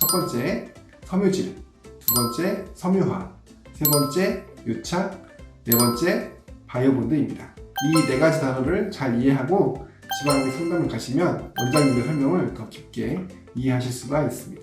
첫 번째 섬유질, 두 번째 섬유화, 세 번째 유착, 네 번째 바이오본드입니다. 이 네 가지 단어를 잘 이해하고 지방흡입 상담을 가시면 원장님의 설명을 더 깊게 이해하실 수가 있습니다.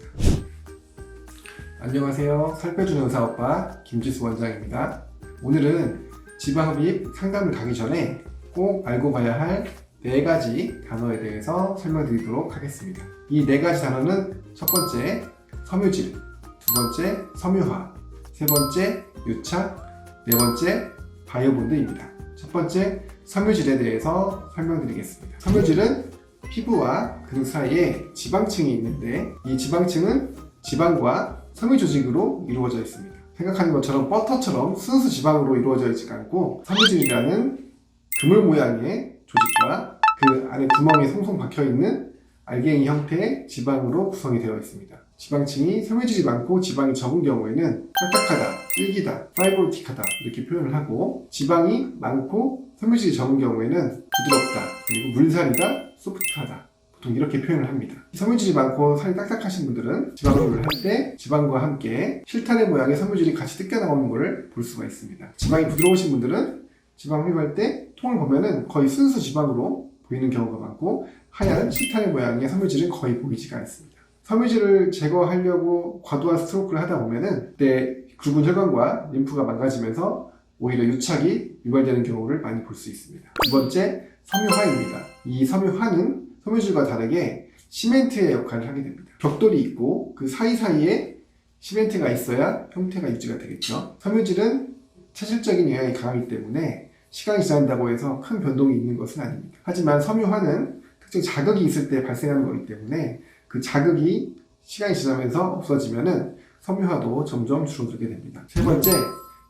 안녕하세요. 살 빼주는 의사오빠 김지수 원장입니다. 오늘은 지방흡입 상담을 가기 전에 꼭 알고 가야 할 네 가지 단어에 대해서 설명드리도록 하겠습니다. 이 네 가지 단어는 첫 번째 섬유질, 두 번째 섬유화, 세 번째 유착, 네 번째 바이오본드입니다. 첫 번째 섬유질에 대해서 설명드리겠습니다. 섬유질은 피부와 근육 사이에 지방층이 있는데 이 지방층은 지방과 섬유조직으로 이루어져 있습니다. 생각하는 것처럼 버터처럼 순수 지방으로 이루어져 있지 않고 섬유질이라는 그물 모양의 조직과 그 안에 구멍에 송송 박혀있는 알갱이 형태의 지방으로 구성이 되어 있습니다. 지방층이 섬유질이 많고 지방이 적은 경우에는 딱딱하다, 질기다, 파이브로틱하다 이렇게 표현을 하고, 지방이 많고 섬유질이 적은 경우에는 부드럽다, 그리고 물살이다, 소프트하다, 보통 이렇게 표현을 합니다. 섬유질이 많고 살이 딱딱하신 분들은 지방흡입을 할 때 지방과 함께 실타래 모양의 섬유질이 같이 뜯겨 나오는 것을 볼 수가 있습니다. 지방이 부드러우신 분들은 지방흡입할 때 통을 보면은 거의 순수 지방으로 보이는 경우가 많고, 하얀 실타래 모양의 섬유질은 거의 보이지가 않습니다. 섬유질을 제거하려고 과도한 스트로크를 하다 보면은 그때 굵은 혈관과 림프가 망가지면서 오히려 유착이 유발되는 경우를 많이 볼 수 있습니다. 두 번째, 섬유화입니다. 이 섬유화는 섬유질과 다르게 시멘트의 역할을 하게 됩니다. 벽돌이 있고 그 사이사이에 시멘트가 있어야 형태가 유지가 되겠죠. 섬유질은 체질적인 영향이 강하기 때문에 시간이 지난다고 해서 큰 변동이 있는 것은 아닙니다. 하지만 섬유화는 특정 자극이 있을 때 발생하는 거기 때문에 그 자극이 시간이 지나면서 없어지면은 섬유화도 점점 줄어들게 됩니다. 세 번째,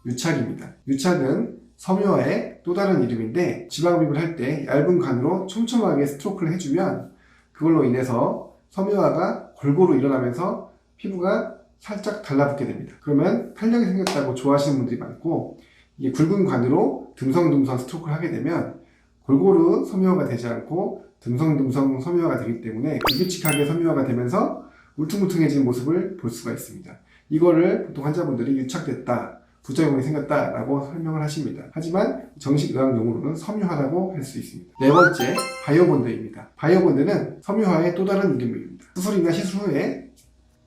유착입니다. 유착은 섬유화의 또 다른 이름인데, 지방흡입을 할 때 얇은 관으로 촘촘하게 스트로크를 해주면 그걸로 인해서 섬유화가 골고루 일어나면서 피부가 살짝 달라붙게 됩니다. 그러면 탄력이 생겼다고 좋아하시는 분들이 많고, 이게 굵은 관으로 듬성듬성 스트로크를 하게 되면 골고루 섬유화가 되지 않고 듬성듬성 섬유화가 되기 때문에 불규칙하게 섬유화가 되면서 울퉁불퉁해진 모습을 볼 수가 있습니다. 이거를 보통 환자분들이 유착됐다, 부작용이 생겼다 라고 설명을 하십니다. 하지만 정식 의학 용어로는 섬유화라고 할 수 있습니다. 네 번째, 바이오본드입니다. 바이오본드는 섬유화의 또 다른 이름입니다. 수술이나 시술 후에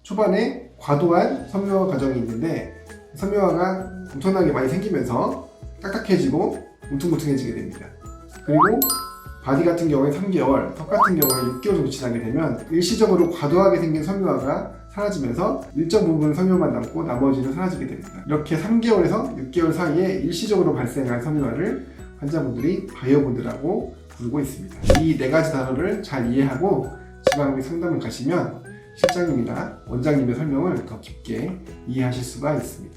초반에 과도한 섬유화 과정이 있는데, 섬유화가 엄청나게 많이 생기면서 딱딱해지고 울퉁불퉁해지게 됩니다. 그리고 바디 같은 경우에 3개월, 턱 같은 경우에 6개월 정도 지나게 되면 일시적으로 과도하게 생긴 섬유화가 사라지면서 일정 부분 섬유화만 남고 나머지는 사라지게 됩니다. 이렇게 3개월에서 6개월 사이에 일시적으로 발생한 섬유화를 환자분들이 바이오본드라고 부르고 있습니다. 이 네 가지 단어를 잘 이해하고 지방흡입 상담을 가시면 실장님이나 원장님의 설명을 더 깊게 이해하실 수가 있습니다.